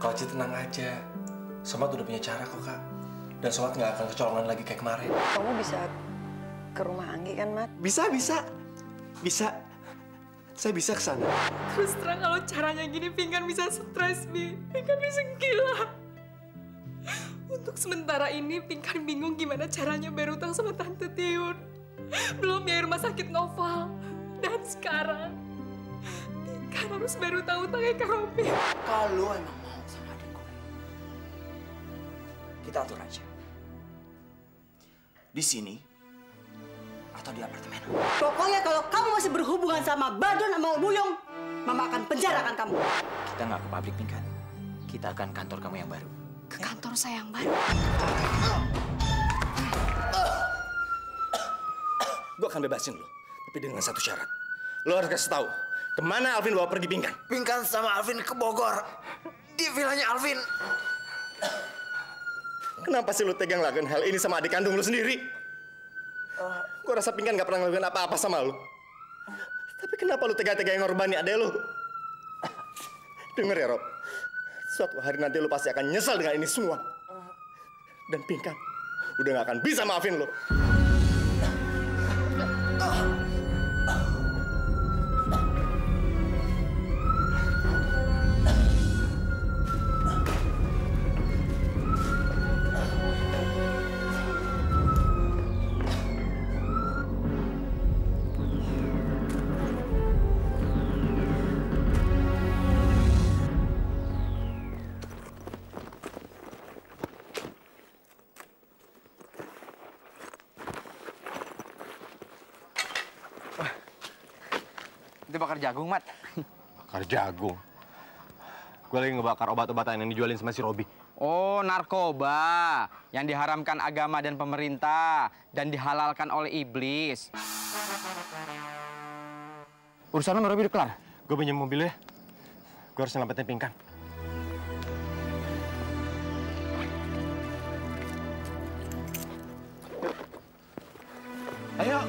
Kalau Ci tenang aja, Somat udah punya cara kok, Kak. Dan Somat nggak akan kecolongan lagi kayak kemarin. Kamu bisa ke rumah Anggi kan, Mat? Bisa. Saya bisa ke sana. Terus terang kalau caranya gini, Pingkan bisa stres, Bi. Pingkan bisa gila. Untuk sementara ini, Pingkan bingung gimana caranya bayar utang sama Tante Tiun. Belum biaya rumah sakit Noval. Dan sekarang, Pingkan harus bayar utang-utangnya ke Robi. Kalau emang mau sama adik gue, kita atur aja. Di sini atau di apartemen. Pokoknya kalau kamu masih berhubungan sama Badun sama Buyung, Mama akan penjarakan kamu. Kita nggak ke pabrik Pingkan. Kita akan kantor kamu yang baru. Ke kantor saya yang baru. Gue akan bebasin lo, tapi dengan satu syarat. Lo harus kasih tahu kemana Alvin bawa pergi Pingkan. Pingkan sama Alvin ke Bogor. Di villanya Alvin. Kenapa sih lo tegang lakukan hal ini sama adik kandung lo sendiri? Gue rasa Pingkan gak pernah ngelakuin apa-apa sama lo. Tapi kenapa lo tega-tega yang ngorbani adek lo? Dengar ya, Rob. Suatu hari nanti lo pasti akan nyesal dengan ini semua. Dan Pingkan udah gak akan bisa maafin lo. Itu bakar jagung, Mat. Bakar jagung? Gue lagi ngebakar obat-obatan yang dijualin sama si Robi. Oh, narkoba yang diharamkan agama dan pemerintah dan dihalalkan oleh iblis. Urusan lo sama Robi udah kelar? Gue pinjam mobilnya. Gue harus nyelamatin Pingkan. Ayo.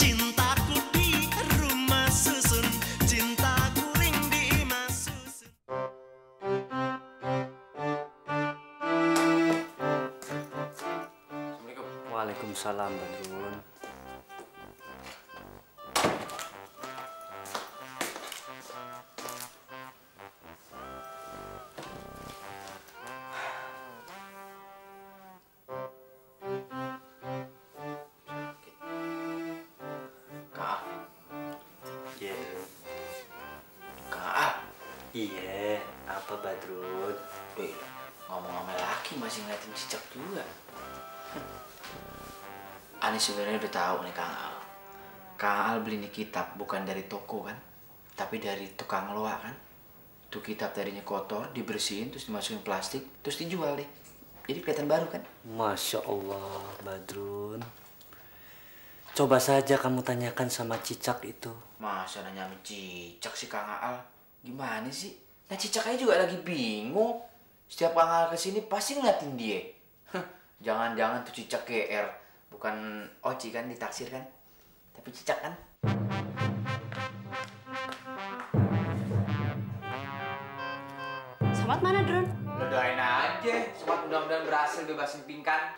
Cintaku di rumah susun, cintaku ring di imah susun. Assalamualaikum. Waalaikumsalam, Badrun. Kak. Iya. Kak. Iya, apa Badrun? Wih, ngomong sama laki masih ngeliatin cicak juga. Ani sebenarnya udah tahu nih Kang Al. Kang Al beli nih kitab bukan dari toko kan, tapi dari tukang loak kan. Tuh kitab tadinya kotor, dibersihin, terus dimasukin plastik, terus dijual deh. Jadi kelihatan baru kan? Masya Allah, Badrun. Coba saja kamu tanyakan sama cicak itu. Masa nanya sama cicak sih Kang Al? Gimana sih? Nah cicak aja juga lagi bingung. Setiap Kang Al kesini pasti ngeliatin dia. Jangan-jangan tuh cicak GR. Bukan Oci kan ditaksir kan? Tapi cicak kan? Somat mana, Drun? Lo doain aja, Somat mudah-mudahan berhasil bebasin Pingkan.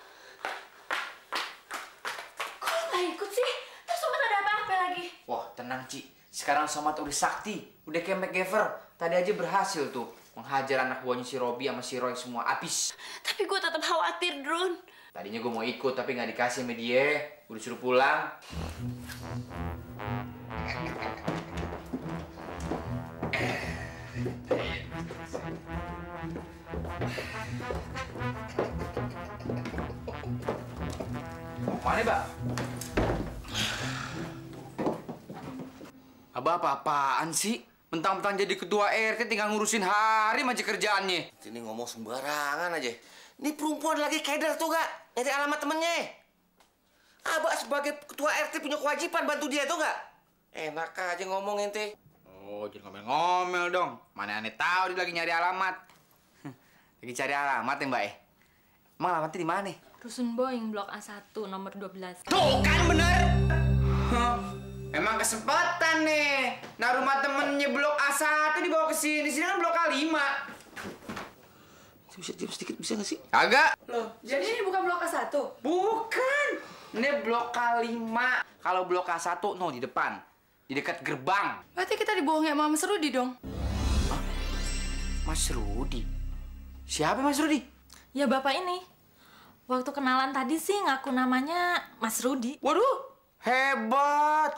Kok lo gak ikut sih? Terus Somat ada apa-apa lagi? Wah, tenang, Ci. Sekarang Somat udah sakti. Udah kayak MacGyver. Tadi aja berhasil tuh. Menghajar anak buahnya si Robi sama si Roy semua habis. Tapi gue tetap khawatir, Drun. Tadinya gue mau ikut, tapi nggak dikasih sama dia. Gue disuruh pulang. Mana, Mbak? Abah apa-apaan sih? Mentang-mentang jadi ketua RT tinggal ngurusin harim aja kerjaannya. Ini ngomong sembarangan aja. Ini perempuan lagi keder tuh gak? Nyari alamat temennya. Abah sebagai ketua RT punya kewajiban bantu dia tuh gak? Enak aja ngomong ente. Oh, jangan ngomel-ngomel dong. Mana aneh tahu dia lagi nyari alamat. Lagi cari alamat ya, Mbak? Emang alamatnya di mana? Rusun Boeing Blok A1 nomor 12. Tuh kan bener. Emang kesempatan nih. Nah, rumah temennya Blok A1 dibawa ke sini. Sini kan Blok A5. Bisa diam sedikit bisa nggak sih? Agak. Loh, jadi ini bukan Blok A1? Bukan. Ini Blok A5. Kalau Blok A1, no, di depan. Di dekat gerbang. Berarti kita dibohongi sama Mas Rudi dong? Hah? Mas Rudi? Siapa Mas Rudi? Ya Bapak ini. Waktu kenalan tadi sih ngaku namanya Mas Rudi. Waduh, hebat.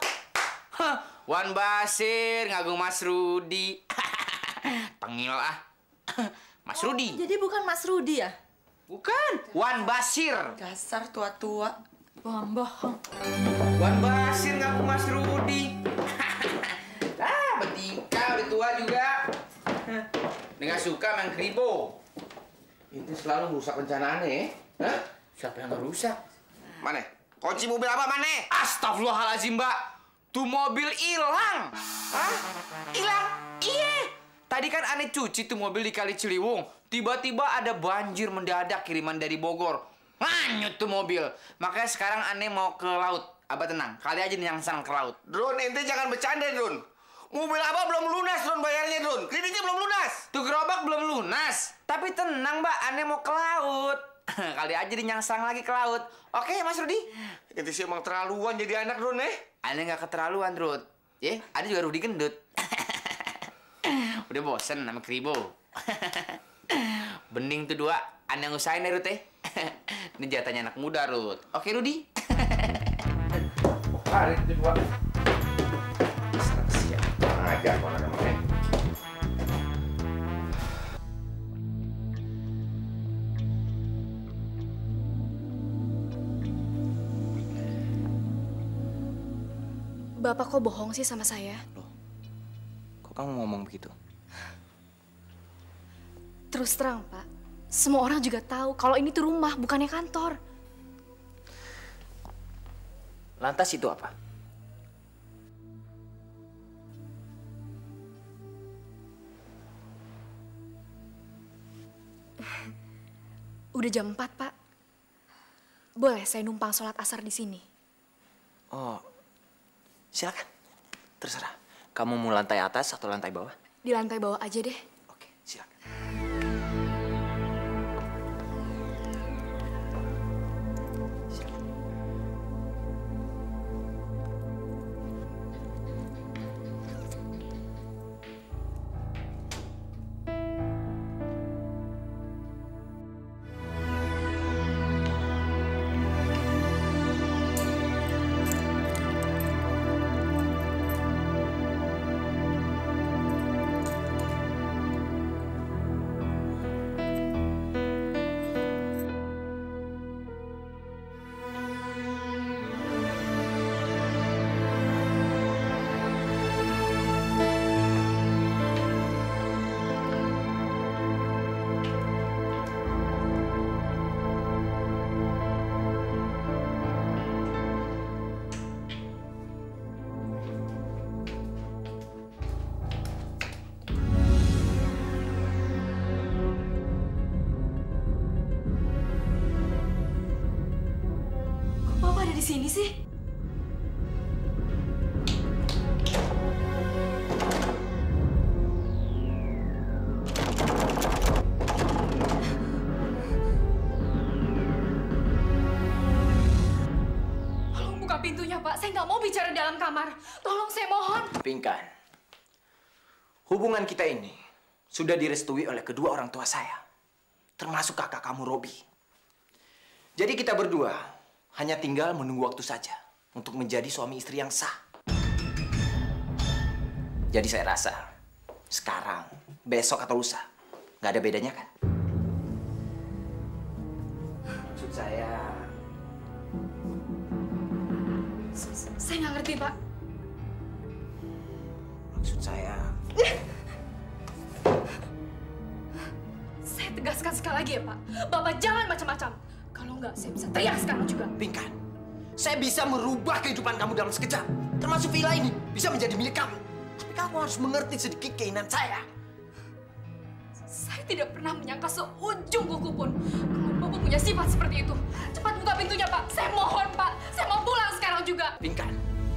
Hah, Wan Basir ngaku Mas Rudi. Tengil ah. Mas Rudi. Jadi bukan Mas Rudi ya? Bukan, Wan Basir. Dasar tua-tua. Bohong-bohong. Wan Basir ngaku Mas Rudi. Betingkah udah tua juga. Dengan suka main kribo. Itu selalu merusak rencanaannya ya? Hah? Siapa yang ngerusak? Mana? Kunci mobil apa mana? Astagfirullahaladzim, Mbak. Tuh mobil hilang. Hah? Hilang? Iya. Tadi kan aneh cuci tuh mobil di Kali Ciliwung. Tiba-tiba ada banjir mendadak kiriman dari Bogor. Nganyut tuh mobil. Makanya sekarang aneh mau ke laut. Abah tenang, kali aja nyangsang ke laut. Drone, ente jangan bercanda, Drone. Mobil Abah belum lunas, Drone, bayarnya, Drone. Kreditnya belum lunas. Tuh gerobak belum lunas. Tapi tenang, Mbak, aneh mau ke laut. Kali aja dinyangsang lagi ke laut. Oke, Mas Rudi? Ente sih emang terlaluan jadi anak, Drone, Aneh nggak keterlaluan, Rud. Ya, ada juga Rudi gendut. Udah bosen sama kribo. Bening tuh dua, aneh ngusahain ya, Rud, Ini jatahnya anak muda, Rud. Oke, Rudi? Hari itu dua. Siap. Ajar kok namanya. Bapak kok bohong sih sama saya? Loh, kok kamu ngomong begitu? Terus terang, Pak. Semua orang juga tahu kalau ini tuh rumah, bukannya kantor. Lantas itu apa? Udah jam 4, Pak. Boleh saya numpang sholat asar di sini? Oh, silakan. Terserah. Kamu mau lantai atas atau lantai bawah? Di lantai bawah aja deh. Oke, silakan. Di sini sih? Tolong buka pintunya, Pak. Saya nggak mau bicara di dalam kamar. Tolong, saya mohon. Pingkan, hubungan kita ini sudah direstui oleh kedua orang tua saya, termasuk kakak kamu, Robi. Jadi kita berdua hanya tinggal menunggu waktu saja untuk menjadi suami istri yang sah. Jadi saya rasa sekarang, besok atau lusa, nggak ada bedanya kan? Maksud saya... Saya nggak ngerti, Pak. Maksud saya... Saya tegaskan sekali lagi ya, Pak. Bapak jangan macam-macam. Kalau nggak, saya bisa teriak sekarang juga. Pingkan, saya bisa merubah kehidupan kamu dalam sekejap. Termasuk villa ini bisa menjadi milik kamu. Tapi Kamu harus mengerti sedikit keinginan saya. Saya tidak pernah menyangka seujung kuku pun kalau Bapak punya sifat seperti itu. Cepat buka pintunya, Pak. Saya mohon, Pak. Saya mau pulang sekarang juga. Pinkan,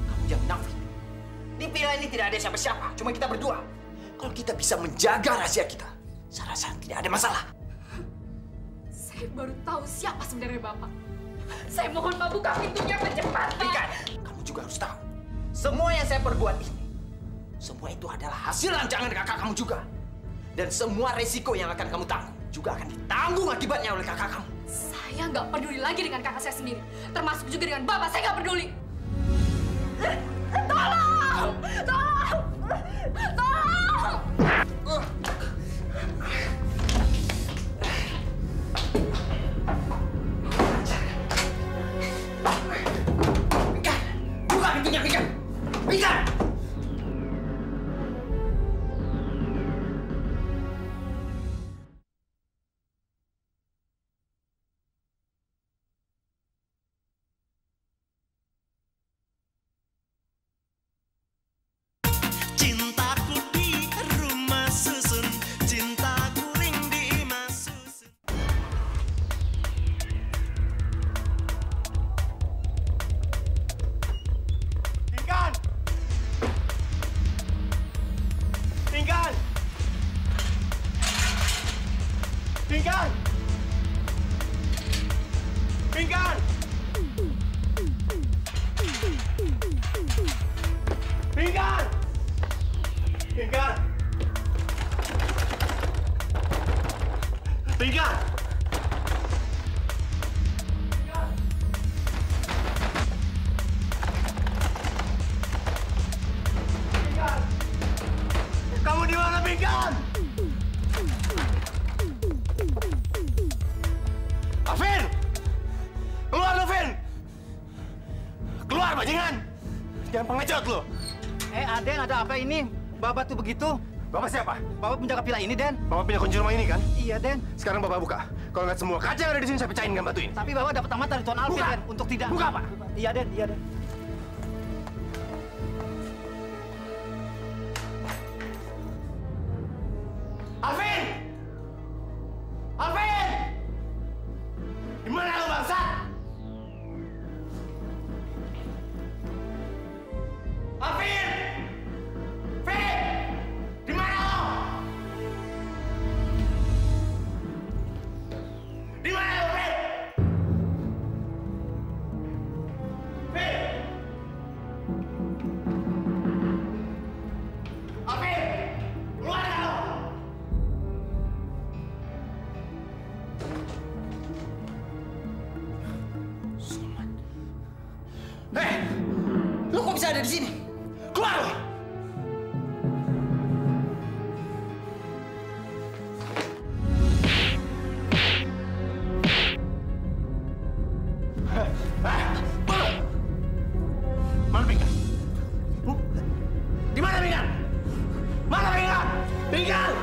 kamu jangan nafik. Di villa ini tidak ada siapa-siapa, cuma kita berdua. Kalau kita bisa menjaga rahasia kita, saya rasa tidak ada masalah. Saya baru tahu siapa sebenarnya Bapak. Saya mohon, Pak, buka pintunya, Pak. Cepat, Pak. Pinkan, kamu juga harus tahu. Semua yang saya perbuat ini, semua itu adalah hasil rancangan kakak kamu juga. Dan semua resiko yang akan kamu tanggung juga akan ditanggung akibatnya oleh kakak kamu. Saya nggak peduli lagi dengan kakak saya sendiri. Termasuk juga dengan Bapak, saya nggak peduli. Tolong! Tolong! Tolong! Pinkan! Buka pintunya, Pinkan! Pinkan! Cintaku di rumah susun, cintaku ring di mas susun. Pinkan! Pinkan! Pinkan! Pinkan! Pinkan! Pinkan! Pinkan! Pinkan! Kamu di mana, Pinkan? Alvin! Keluar, Alvin! Keluar, bajingan! Jangan pengecut lo! Aden, ada apa ini? Bapak tuh begitu. Bapak siapa? Bapak penjaga villa ini, Den. Bapak punya kunci rumah ini kan? Iya, Den. Sekarang Bapak buka. Kalau nggak semua kaca yang ada di sini saya pecahin dengan batu ini. Tapi Bapak dapat tamat dari Tuan Alvin, Buka. Den, untuk tidak. Buka, Pak. Iya, Den. Iya, Den. Alvin! Alvin! Di mana lo, bangsat? Alvin! Vin! Di mana lo? Di mana lo, Vin? Vin! Alvin! Keluar nggak lo? Hei! Lu kok bisa ada di sini? Keluar lu! Mana Pinkan? Di mana Pinkan? Mana Pinkan? Pinkan!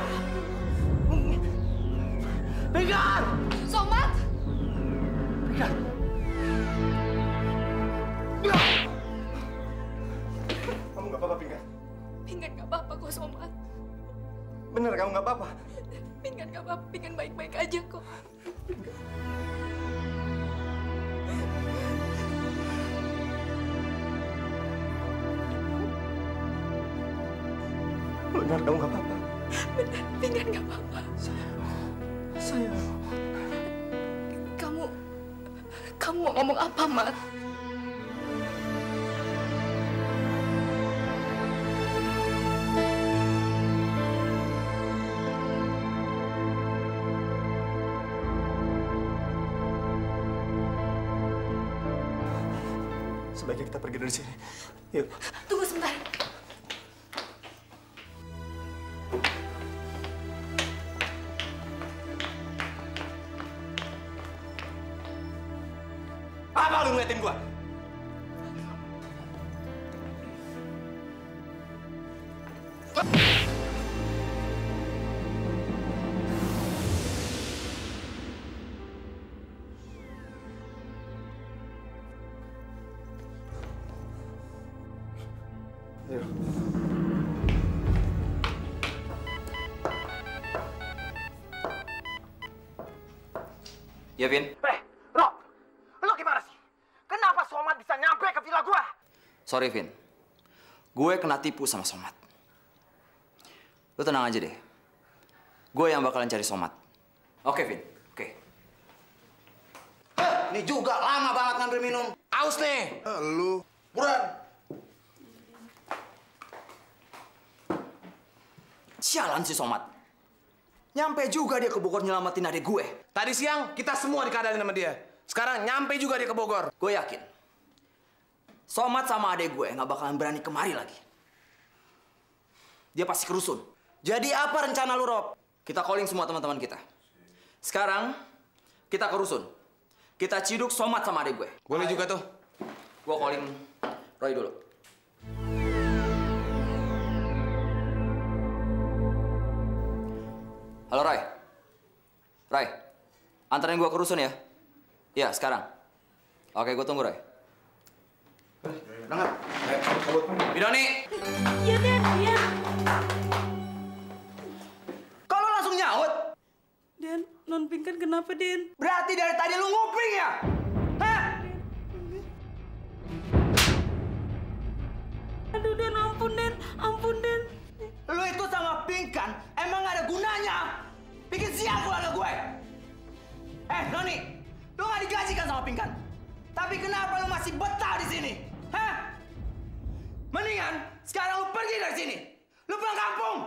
Pinkan! Somat! Pinkan! Kamu nggak apa-apa, Pinkan? Pinkan nggak apa-apa kok, Somat. Bener, kamu nggak apa-apa? Pinkan nggak apa-apa. Pinkan baik-baik aja kok. Bener, kamu nggak apa-apa? Benar, Pinkan nggak apa-apa. Saya... Kamu mau ngomong apa, Mat? Sebaiknya kita pergi dari sini. Yuk. Tunggu sebentar. Apa lu ngeliatin gua? Ayo. Ya, Vin? Rob, lo gimana sih? Kenapa Somad bisa nyampe ke villa gua? Sorry, Vin. Gue kena tipu sama Somad. Lu tenang aja deh. Gue yang bakalan cari Somad. Oke, Vin. Oke. Ini juga lama banget ngambil minum. Aus nih. Lu. Buruan. Sialan si Somad. Nyampe juga dia ke Bogor nyelamatin adik gue. Tadi siang kita semua dikadalin sama dia. Sekarang nyampe juga dia ke Bogor. Gue yakin. Somad sama adik gue nggak bakalan berani kemari lagi. Dia pasti kerusun. Jadi apa rencana lu, Rob? Kita calling semua teman-teman kita. Sekarang kita kerusun. Kita ciduk Somad sama adik gue. Boleh juga tuh. Gue calling Roy dulu. Halo, Roy. Roy, anterin gue ke rusun ya? Iya, sekarang. Oke, gue tunggu, Roy. Dengar. Cabut. Bidoni! Iya, Den. Iya. Kok lu langsung nyaut? Den, non Pinkan kenapa, Den? Berarti dari tadi lu nguping ya? Hah? Aduh, Den, ampun, Den. Ampun, Den. Lu itu sama Pinkan emang gak ada gunanya. Bikin sial keluarga gue. Noni, lu gak digaji kan sama Pinkan? Tapi kenapa lu masih betah di sini? Hah? Mendingan sekarang lu pergi dari sini. Lu pulang kampung.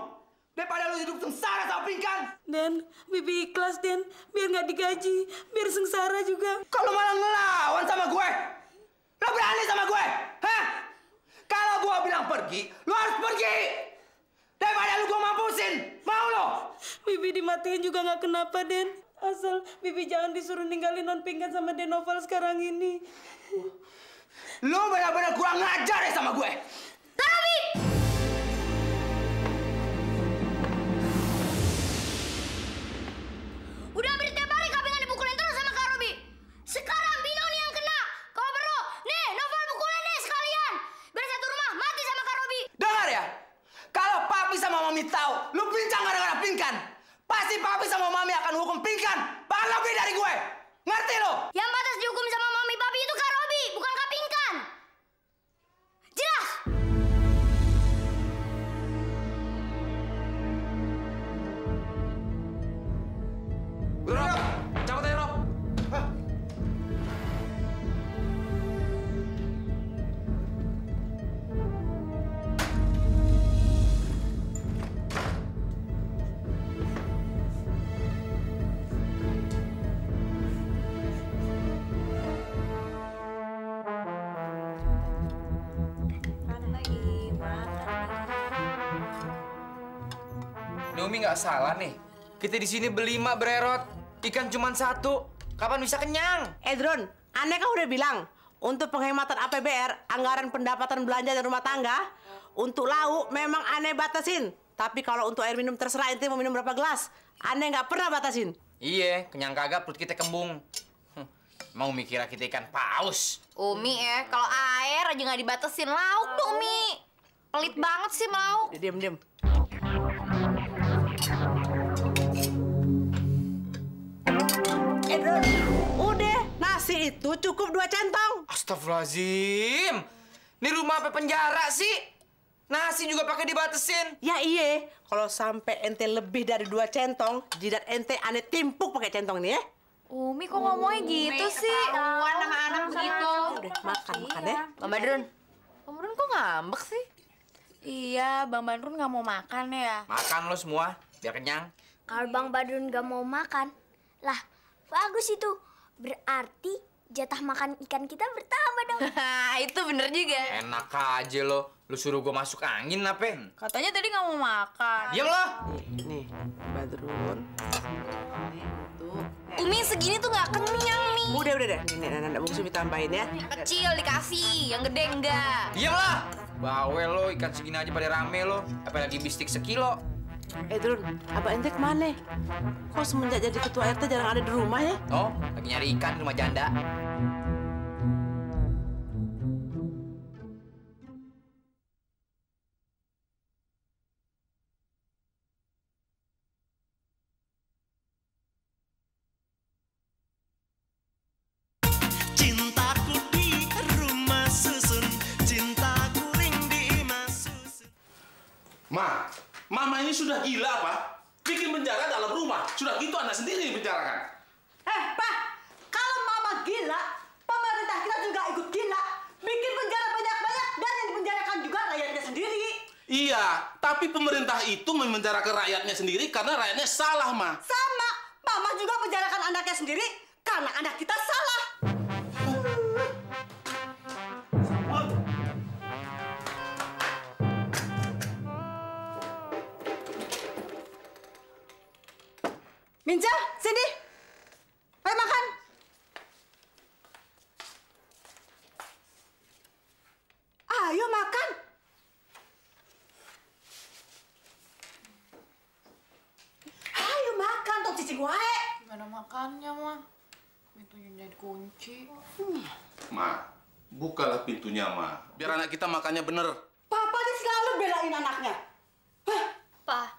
Daripada lu hidup sengsara sama Pinkan. Den, Bibi ikhlas, Den. Biar nggak digaji, biar sengsara juga. Kalau malah ngelawan sama gue. Lu berani sama gue? Hah? Kalau gue bilang pergi, lu harus pergi. Daripada lu gue mampusin. Mau lo? Bibi dimatiin juga nggak kenapa, Den. Asal Bibi jangan disuruh ninggalin non Pinkan sama Denoval sekarang ini. Lu benar-benar kurang ngajar ya sama gue. Tapi udah hampir tiap hari Kak Pinkan dipukulin terus sama Kak Robi. Sekarang Bino nih yang kena. Kalau perlu, nih Novel pukulin nih sekalian. Biar satu rumah mati sama Kak Robi. Dengar ya. Kalau papi sama mami tahu lu pincang gara-gara Pinkan, pasti papi sama mami akan hukum Pinkan bahkan lebih dari gue. Ngerti lo? Yang batas dihukum sama mami papi itu Kak Robi, bukan Kak Pinkan. Jelas? Udah, Rob. Cabut aja, Rob. Naomi nggak salah nih. Kita di sini berlima bererot. Ikan cuma satu. Kapan bisa kenyang? Drone, aneh kan udah bilang, untuk penghematan APBR, anggaran pendapatan belanja dan rumah tangga, untuk lauk memang aneh batasin. Tapi kalau untuk air minum terserah ente mau minum berapa gelas. Aneh nggak pernah batasin. Iya, kenyang kagak perut kita kembung. Mau mikir kita ikan paus. Umi ya, kalau air aja nggak dibatasin lauk dong, Mi. Pelit banget sih lauk. Diam. Drone, udah nasi itu cukup 2 centong. Astagfirullahaladzim. Ini rumah apa penjara sih? Nasi juga pakai dibatasin. Ya iya, kalau sampai ente lebih dari 2 centong, jidat ente aneh timpuk pakai centong nih ya. Umi kok ngomongnya gitu sih? Ketahuan sama anak gitu. Udah makan ya. Bang Badrun. Bang Badrun kok ngambek sih? Iya, Bang Badrun nggak mau makan ya. Makan lo semua, biar kenyang. Kalau Bang Badrun nggak mau makan, lah bagus itu. Berarti jatah makan ikan kita bertambah dong. Itu bener juga. Enak aja lo. Lu suruh gue masuk angin apa? Katanya tadi nggak mau makan. Diam lo. Nih, Badrun. Umi segini tuh nggak kenyang, Mi. Udah. Nih, bungsu ditambahin ya. Kecil dikasih, yang gede enggak. Diam lah. Bawel lo, ikan segini aja pada rame lo. Apalagi bistik sekilo. Drun, abah ente kemana? Kok semenjak jadi ketua RT jarang ada di rumah ya? Oh, lagi nyari ikan di rumah janda. Mama ini sudah gila apa? Bikin penjara dalam rumah. Sudah gitu anak sendiri dipenjarakan. Pak, kalau Mama gila, pemerintah kita juga ikut gila. Bikin penjara banyak-banyak dan yang dipenjarakan juga rakyatnya sendiri. Iya, tapi pemerintah itu memenjarakan rakyatnya sendiri karena rakyatnya salah, Ma. Sama, Mama juga menjarakan anaknya sendiri karena anak kita salah. Minja, sini. Ayo makan. Ayo makan. Ayo makan, tuh cicing wae. Gimana makannya, Ma? Pintunya jadi kunci. Ma, bukalah pintunya, Ma. Biar anak kita makannya bener. Papa ini selalu belain anaknya. Pa,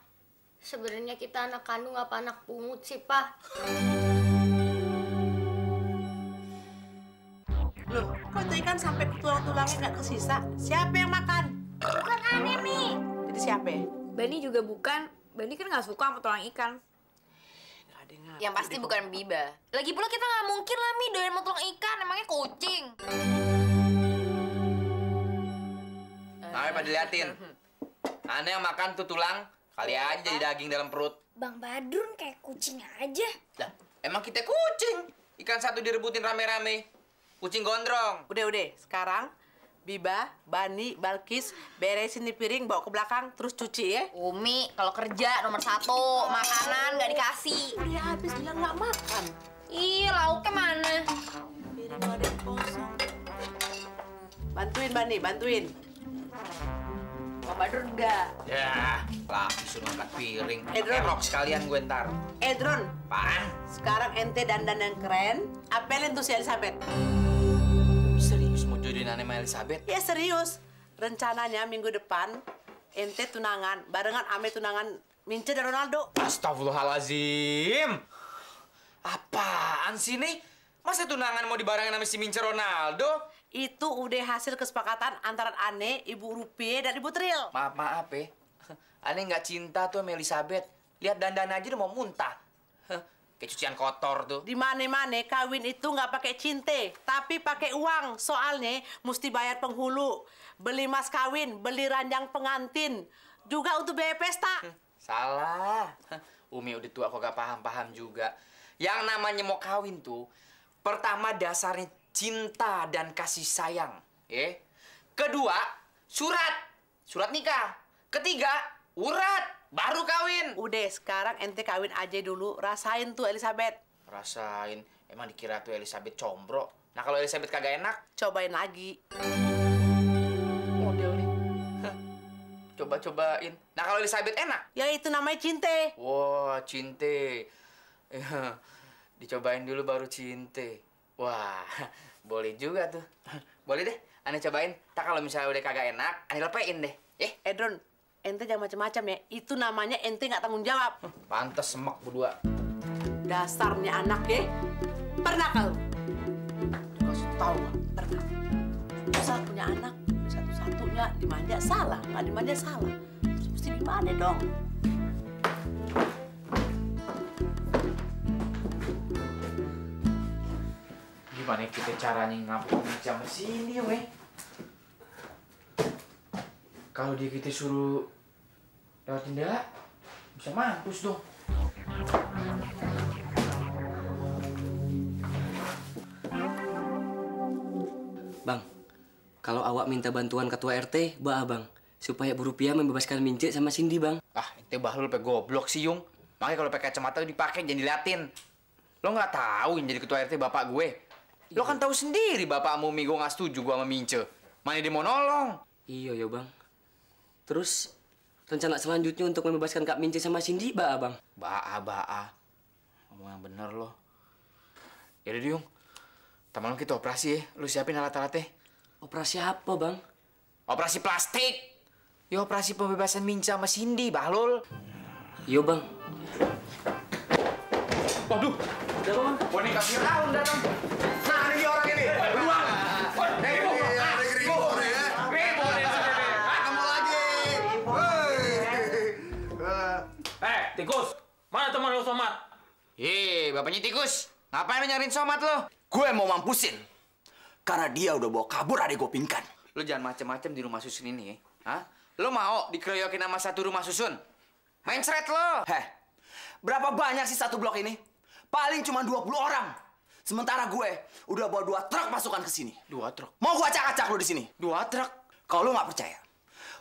sebenarnya kita anak kandung apa anak pungut sih, Pa? Loh, kok itu ikan sampai tulang-tulangnya nggak kesisa? Siapa yang makan? Bukan aneh, Mi. Jadi siapa ya? Bani juga bukan. Bani kan nggak suka sama tulang ikan. Yang pasti bukan Biba. Lagi pula kita nggak mungkin lah, Mi, doyan sama tulang ikan. Emangnya kucing. Nah, pada liatin. Aneh yang makan tuh tulang, kali aja jadi daging dalam perut. Bang Badrun kayak kucing aja. Lah, emang kita kucing. Ikan satu direbutin rame-rame. Kucing gondrong. Udah. Sekarang Biba, Bani, Balkis beresin di piring, bawa ke belakang, terus cuci ya. Umi, kalau kerja nomor 1, makanan nggak dikasih. Udah habis bilang nggak makan. Ih, lauknya mana? Piring ada yang kosong. Bantuin, Bani, bantuin. Bang Badrun enggak. Ya, lah disuruh angkat piring. Edron. Erok sekalian gue ntar. Edron. Apaan? Sekarang ente dandan yang keren, apelin tuh si Elizabeth. Serius mau jodohin Aneh sama Elizabeth? Ya serius. Rencananya minggu depan ente tunangan barengan ame tunangan Mince dan Ronaldo. Astagfirullahalazim. Apaan sih nih? Masa tunangan mau dibarengin sama si Mince Ronaldo? Itu udah hasil kesepakatan antara Ane, Ibu Rupiah, dan Ibu Tril. Maaf ya. Aneh nggak cinta tuh sama Elizabeth. Lihat dandan aja udah mau muntah. Kayak cucian kotor tuh. Di mana-mana kawin itu nggak pakai cinte, tapi pakai uang. Soalnya mesti bayar penghulu, beli mas kawin, beli ranjang pengantin, juga untuk biaya pesta. Salah. Umi udah tua kok gak paham-paham juga. Yang namanya mau kawin tuh, pertama dasarnya cinta dan kasih sayang. Kedua, surat nikah. Ketiga, urat. Baru kawin. Udah, sekarang ente kawin aja dulu. Rasain tuh Elizabeth. Rasain? Emang dikira tuh Elizabeth combro. Nah kalau Elizabeth kagak enak, cobain lagi. Udah. Coba-cobain. Nah kalau Elizabeth enak? Ya itu namanya cinte. Wah, cinte. Dicobain dulu baru cinte. Wah, boleh juga tuh. Boleh deh, Aneh cobain. Tak kalau misalnya udah kagak enak, Aneh lepein deh. Edron, ente jangan macam-macam ya. Itu namanya ente nggak tanggung jawab. Pantes semak berdua. Dasarnya anak ya. Pernah kau? Kasih tahu nggak? Pernah. Susah punya anak. Satu-satunya dimanja salah. Nggak dimanja salah. Terus mesti gimana dong? Gimana kita caranya ngapain sama sini, weh? Kalau dia kita suruh lewat jendela, bisa mampus dong. Bang, kalau awak minta bantuan ketua RT, Bang, supaya Bu Rupiah membebaskan Mince sama Cindy, Bang. Ah, ente bahlul pe goblok sih, Yung. Makanya kalau pakai kacamata dipakai jangan diliatin. Lo nggak tahu yang jadi ketua RT bapak gue. Lo kan tahu sendiri bapakmu Umi gue nggak setuju gue sama Mince. Mana dia mau nolong? Iya ya, Bang. Terus rencana selanjutnya untuk membebaskan Kak Mince sama Cindy, Bang? Baa. Ngomong yang bener lo. Yaudah, Yung. Ntar malam kita operasi ya. Lu siapin alat-alatnya. Operasi apa, Bang? Operasi plastik. Ya operasi pembebasan Mince sama Cindy, Bahlul. Iya, Bang. Waduh. Udah, Bang. Boneka Firaun datang. Nah, ini orang ini. Beruang. Ketemu lagi. Mana teman lo Somad? Bapaknya tikus. Ngapain lo nyariin Somad lo? Gue mau mampusin. Karena dia udah bawa kabur adik gue Pinkan. Lo jangan macem-macem di rumah susun ini ya. Hah? Lo mau dikeroyokin sama satu rumah susun? Main seret lo. Berapa banyak sih satu blok ini? Paling cuma 20 orang. Sementara gue udah bawa 2 truk pasukan ke sini. 2 truk? Mau gue acak-acak lo di sini? 2 truk? Kalau lo nggak percaya,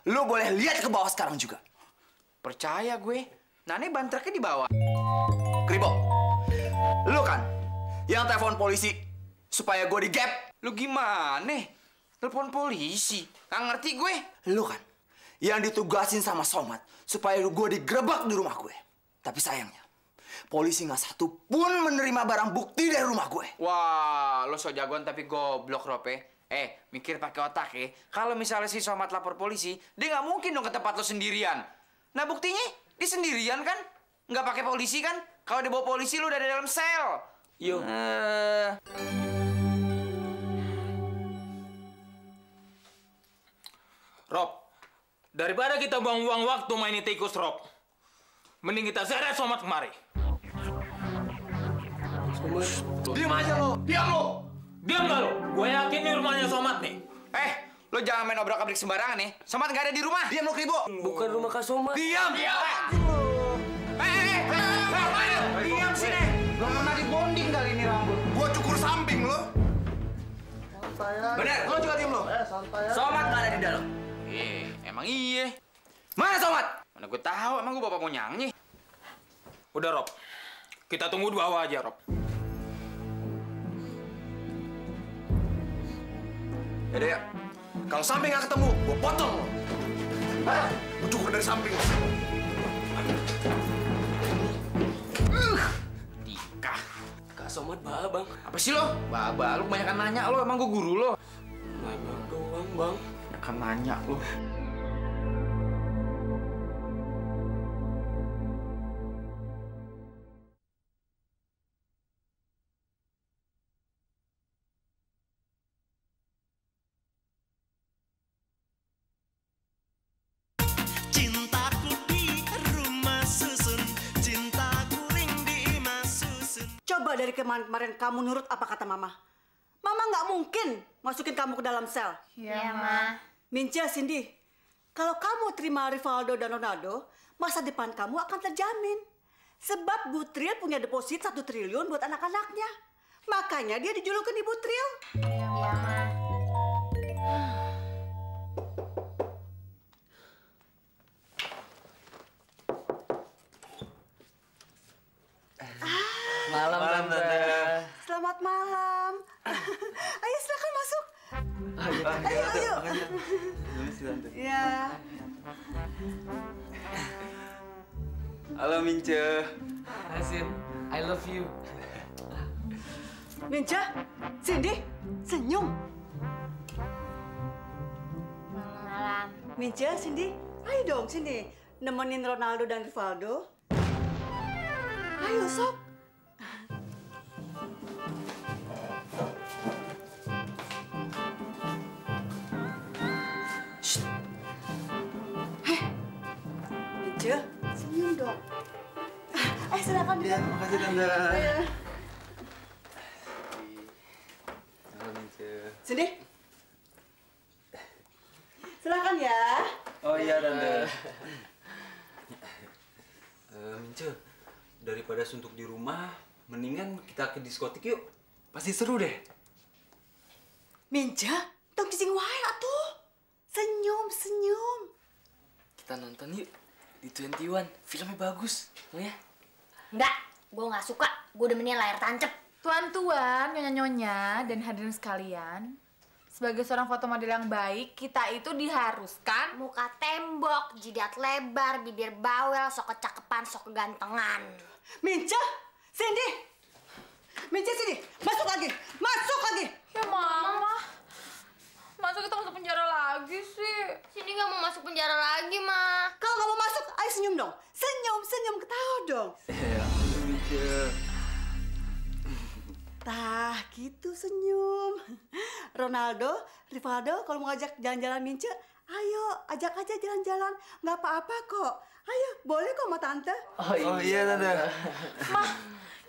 lo boleh lihat ke bawah sekarang juga. Percaya gue. Nah, ini ban truknya di bawah. Kribo, lo kan yang telepon polisi supaya gue di-gap. Lu gimana? Telepon polisi? Nggak ngerti gue. Lo kan yang ditugasin sama Somad supaya gue digerebek di rumah gue. Tapi sayangnya, polisi nggak satu pun menerima barang bukti dari rumah gue. Wah, lo so jagoan tapi goblok, Rope. Mikir pakai otak ya. Kalau misalnya si Somad lapor polisi, dia nggak mungkin dong ke tempat lo sendirian. Nah, buktinya dia sendirian kan? Nggak pakai polisi kan? Kalau dia bawa polisi, lo udah ada dalam sel. Yo. Rob, daripada kita buang-buang waktu mainin tikus, Rob, mending kita seret Somad kemari. Diam aja lo! Diam lo! Diam gak lo? Gue yakin ini rumahnya Somad nih. Lo jangan main obrak-abrik sembarangan nih. Somad nggak ada di rumah. Diam lo, Kribo! Bukan rumah Kak Somad. Diam! Diam sini! Belum pernah dibonding kali ini rambut. Gua cukur samping lo. Bener, lo juga diam lo. Somad nggak ada di dalam. Emang iya. Mana Somad? Mana gue tahu, emang gue bapak mau nyanyi. Udah, Rob. Kita tunggu di bawah aja, Rob. Yaudah ya. Kalau sampai nggak ketemu, gue potong lo. Gua cukur dari samping. Tika. Kak Somad bah, Bang. Apa sih lo? Baba, lu kebanyakan nanya lo, emang gue guru lo. Nanya doang, Bang. Kebanyakan nanya lo. Cintaku di rumah susun, cintaku ring di imah susun. Coba dari kemarin kamu nurut apa kata Mama. Mama nggak mungkin masukin kamu ke dalam sel. Iya, Ma. Minca, Cindy, kalau kamu terima Rivaldo dan Ronaldo, masa depan kamu akan terjamin. Sebab Bu Tril punya deposit 1 triliun buat anak-anaknya. Makanya dia dijulukin Ibu Tril. Iya, Ma. Malam, Tante. Selamat malam. Ayo silakan masuk. Ayo. Ya. Halo, Mince. Asin, I love you. Minca, Cindy, senyum. Malam. Minca, Cindy, ayo dong sini. Nemenin Ronaldo dan Rivaldo. Ayo, sok. Minca, senyum dong. Ayo silakan. Ya, makasih, Tante. Ayo. Halo, Mince. Sini. Silakan ya. Oh iya, Tante. Mince, daripada suntuk di rumah, mendingan kita ke diskotik yuk. Pasti seru deh. Minca, tong cicing wae atuh. Senyum. Kita nonton yuk di 21. Filmnya bagus. Mau ya? Enggak, gue nggak suka. Gue demennya layar tancep. Tuan-tuan, nyonya-nyonya, dan hadirin sekalian, sebagai seorang foto model yang baik, kita itu diharuskan Muka tembok, jidat lebar, bibir bawel, sok kecakepan, sok kegantengan. Minca, Cindy. Minca, sini. Masuk lagi. Ya, Mama. Masa kita masuk penjara lagi sih? Sini nggak mau masuk penjara lagi, Ma. Kalau nggak mau masuk, ayo senyum dong. Senyum, ketawa dong. Tah, gitu senyum. Ronaldo, Rivaldo, kalau mau ngajak jalan-jalan Mince, ayo ajak aja jalan-jalan. Nggak apa-apa kok. Ayo, boleh kok sama Tante. Oh iya, Tante. Mah,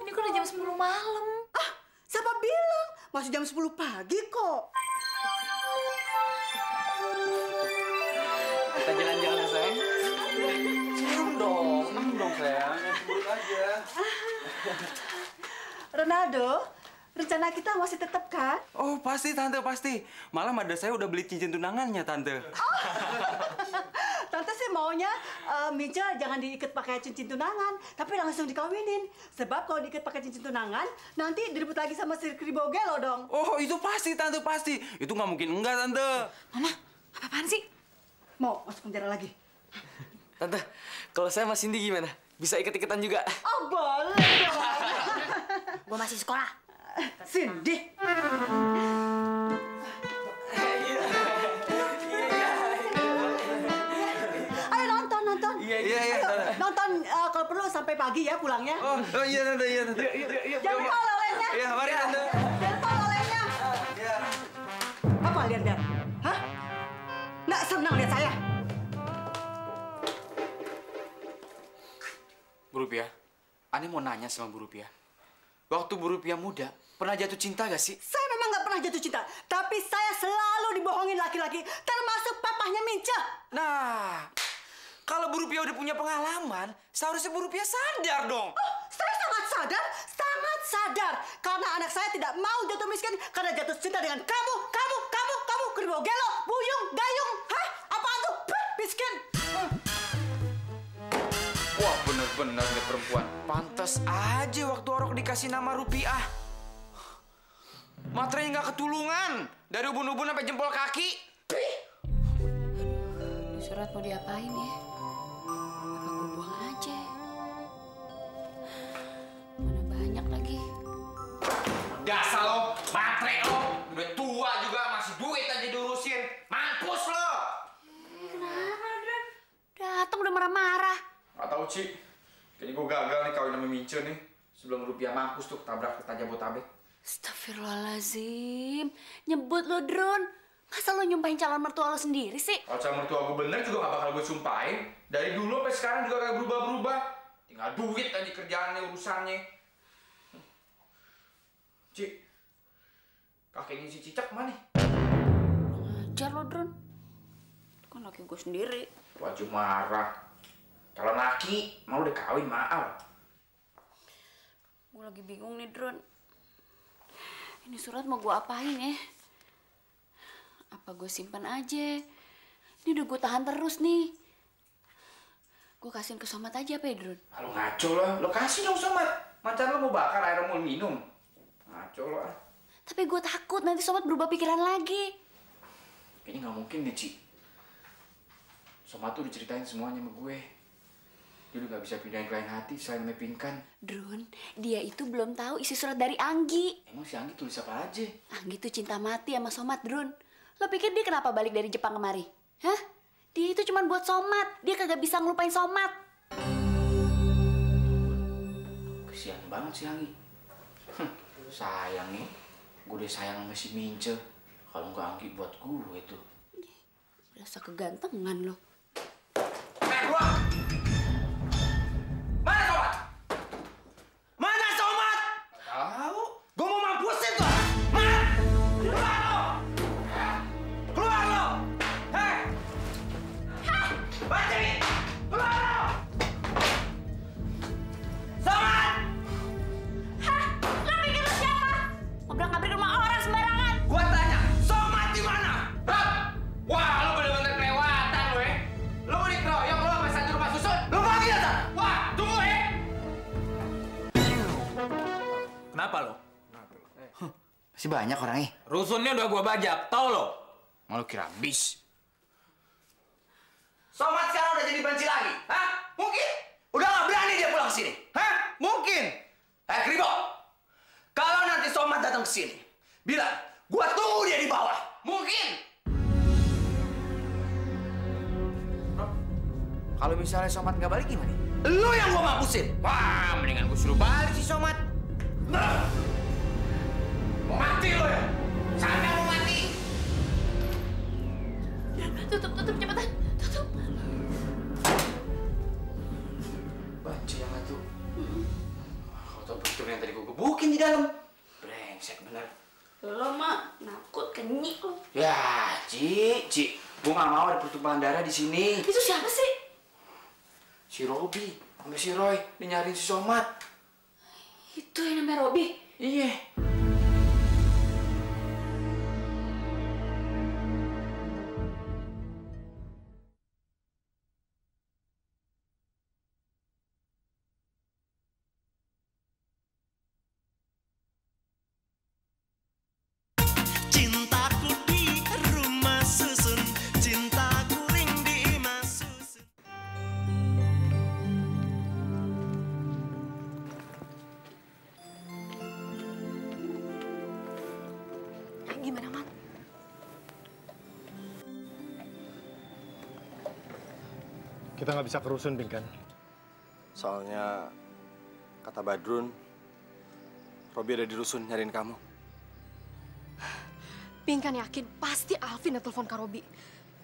ini kan udah jam 10 malam. Ah, siapa bilang? Masih jam 10 pagi kok. Kita jalan-jalan, sayang. Senyum dong sayang. Buruk aja. Ronaldo, rencana kita masih tetap kan? Oh, pasti, Tante, pasti. Malam ada saya udah beli cincin tunangannya, Tante. Tante sih maunya Mija jangan diikat pakai cincin tunangan, tapi langsung dikawinin. Sebab kalau diikat pakai cincin tunangan, nanti direbut lagi sama si Kribogelo dong. Oh, itu pasti, Tante, pasti. Itu nggak mungkin enggak, Tante. Mama, apa-apaan sih? Mau masuk penjara lagi? Tante, kalau saya sama Cindy gimana? Bisa ikut-ikutan juga? Oh, boleh dong. Gue masih sekolah. Cindy. Ayo nonton. Iya. Ayo, nonton kalau perlu sampai pagi ya pulangnya. Oh iya, Tante, iya, Tante. Yuk. Jangan lupa oleh-olehnya. Iya, mari, Tante. Jangan lupa oleh-olehnya. Iya. Apa lihat? Hah? Nggak senang lihat saya? Bu Rupiah, Ani mau nanya sama Bu Rupiah. Waktu Bu Rupiah muda, pernah jatuh cinta gak sih? Saya memang nggak pernah jatuh cinta, tapi saya selalu dibohongin laki-laki, termasuk papahnya Minca. Nah, kalau Bu Rupiah udah punya pengalaman, seharusnya Bu Rupiah sadar dong. Oh, saya sangat sadar. Karena anak saya tidak mau jatuh miskin karena jatuh cinta dengan kamu, Kribogelo, Buyung, Gayung. Hah? Apaan tuh? Miskin. Wah, bener-bener nih perempuan. Pantas aja waktu Orok dikasih nama Rupiah. Materainya nggak ketulungan. Dari ubun-ubun sampai jempol kaki. Ini surat mau diapain ya? Apa gue buang aja? Mana banyak lagi. Dasar lo, matre lo. Udah tua juga masih duit aja diurusin. Mampus lo. Kenapa, Dron? Datang udah marah-marah. Gak tau, Ci. Kayaknya gue gagal nih kawin sama Mince nih. Sebelum Rupiah mampus tuh tabrak kereta Jabotabek. Astagfirullahaladzim. Nyebut lo, Dron. Masa lo nyumpahin calon mertua lo sendiri sih? Kalau calon mertua gue bener juga gak bakal gue sumpahin. Dari dulu sampai sekarang juga gak berubah-berubah. Tinggal duit aja kerjaannya, urusannya. Ci, kakeknya si Cicak mana? Ngajar lo, Dron. Itu kan laki gue sendiri. Wajib marah. Kalau laki, mau udah kawin, maaf. Gue lagi bingung nih, Dron. Ini surat mau gue apain ya? Apa gue simpan aja? Ini udah gue tahan terus nih. Gue kasihin ke Somat aja apa ya, Dron? Lo ngaco lo. Lo kasih dong Somat. Mancan lo mau bakar air mau minum. Ngaco lo. Tapi gue takut nanti Somat berubah pikiran lagi. Kayaknya nggak mungkin deh, Ci. Somat tuh diceritain semuanya sama gue. Dia udah nggak bisa pindahin ke lain hati selain mepingkan. Dron, dia itu belum tahu isi surat dari Anggi. Emang si Anggi tulis apa aja? Anggi tuh cinta mati sama Somat, Dron. Lo pikir dia kenapa balik dari Jepang kemari? Hah? Dia itu cuma buat Somat. Dia kagak bisa ngelupain Somat. Kesian banget si Anggi. Sayang nih. Gue udah sayang sama si Mince. Kalau nggak Anggi buat gue tuh. Berasa kegantengan lo. Mana Somat? Mana Somat? Tahu. Gue mau mampusin tuh. Mat! Keluar lo! Keluar lo! Hei! Bajari! Keluar lo! Somat! Hah? Lo pikir lo siapa? Ngobrak-ngabrik rumah orang sembarangan. Gua tanya, Somat di mana? Wah, lo bener-bener kelewatan lo ya. Lo mau dikeroyok lo sama satu rumah susun. Lo panggil tak? Wah, tunggu ya. Kenapa lo? Masih banyak orangnya. Rusunnya udah gua bajak, tau lo? Malu kira bis. Somat sekarang udah jadi banci lagi? Hah? Mungkin? Udah nggak berani dia pulang ke sini? Hah? Mungkin? Kribo, kalau nanti Somat datang ke sini, bilang, gua tunggu dia di bawah. Mungkin? Kalau misalnya Somat nggak balik gimana? Lu yang gua mampusin. Wah, mendingan gue suruh balik si Somat. Nah. Mau mati lo ya? Sampai mau mati. Tutup cepetan. Tutup. Justru yang tadi gue gebukin di dalam. Brengsek bener. Lo mah nakut kenyik lo. Ya, Ci. Gue gak mau ada pertumpahan darah di sini. Itu siapa sih? Si Robi sama si Roy nyariin si Somad. Itu yang namanya Robi? Iya. Cintaku di rumah susun, cintaku ring di imah susun. Gimana, Mat? Kita nggak bisa ke rusun, Pingkan. Soalnya, kata Badrun, Robi ada di rusun nyariin kamu. Pingkan yakin pasti Alvin yang telepon Kak Robi.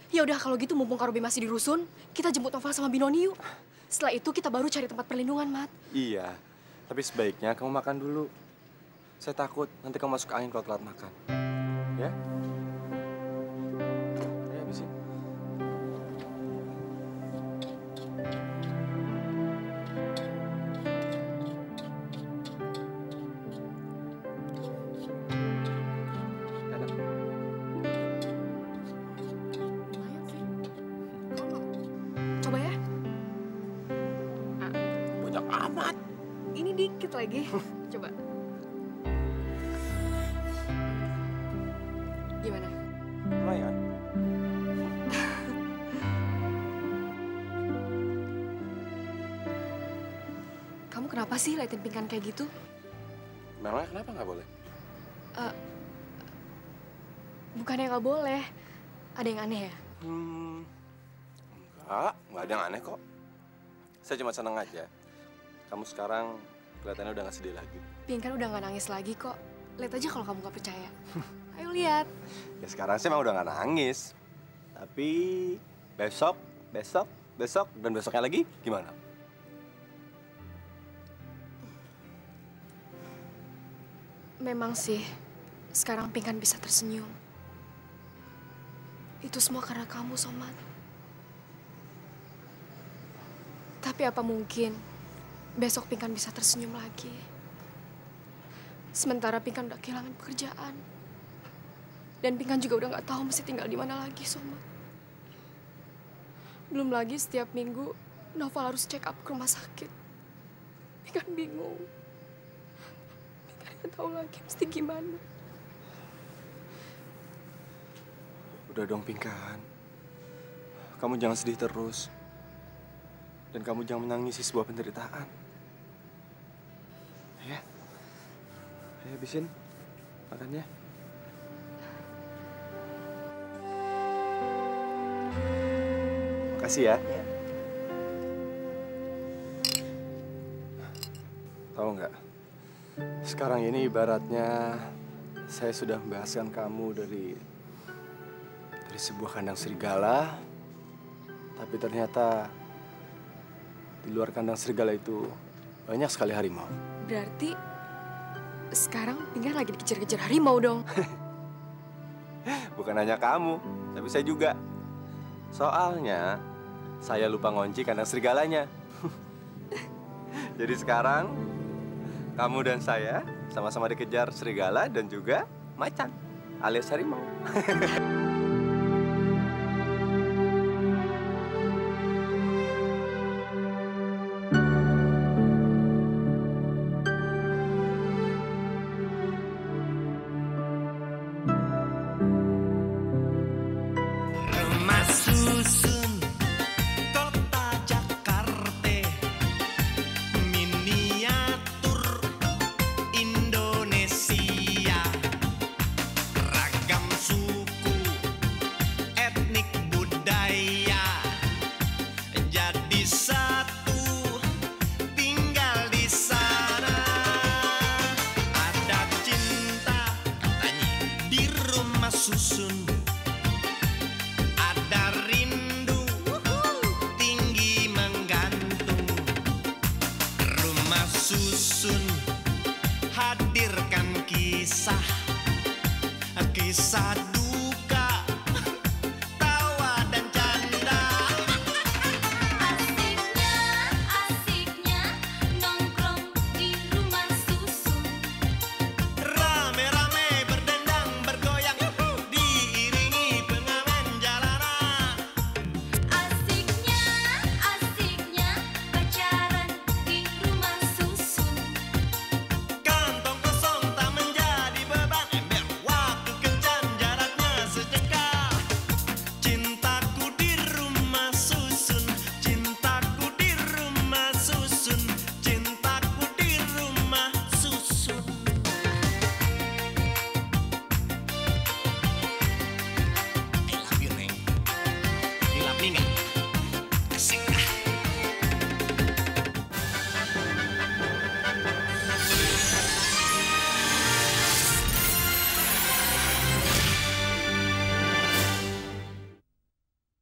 Ya udah kalau gitu mumpung Kak Robi masih di rusun, kita jemput Novel sama Binoni yuk. Setelah itu kita baru cari tempat perlindungan, Mat. Iya, tapi sebaiknya kamu makan dulu. Saya takut nanti kamu masuk angin kalau telat makan. Ya? Ayo habisin. Coba ya. Banyak amat. Ini dikit lagi. Coba. Gimana? Lumayan. Kamu kenapa sih liatin Pingkan kayak gitu? Memangnya kenapa nggak boleh? Bukannya nggak boleh. Ada yang aneh ya? Nggak ada yang aneh kok. Saya cuma seneng aja. Kamu sekarang kelihatannya udah nggak sedih lagi. Pingkan udah nggak nangis lagi kok. Lihat aja kalau kamu nggak percaya. Ayo lihat. Ya sekarang sih emang udah nggak nangis. Tapi besok, dan besoknya lagi gimana? Memang sih, sekarang Pingkan bisa tersenyum. Itu semua karena kamu, Somad. Tapi apa mungkin besok Pingkan bisa tersenyum lagi? Sementara Pingkan udah kehilangan pekerjaan. Dan Pingkan juga udah nggak tahu mesti tinggal di mana lagi, Somad. Belum lagi setiap minggu Novel harus check up ke rumah sakit. Pingkan bingung. Pingkan nggak tahu lagi mesti gimana. Udah dong, Pingkan. Kamu jangan sedih terus. Dan kamu jangan menangisi sebuah penderitaan. Ya. Ayo habisin makannya. Makasih ya. Tahu nggak? Sekarang ini ibaratnya saya sudah membebaskan kamu dari sebuah kandang serigala, tapi ternyata di luar kandang serigala itu banyak sekali harimau. Berarti sekarang Pingkan lagi dikejar-kejar harimau dong. Bukan hanya kamu, tapi saya juga. Soalnya saya lupa ngunci kandang serigalanya. Jadi sekarang kamu dan saya sama-sama dikejar serigala dan juga macan alias harimau. Susun kisah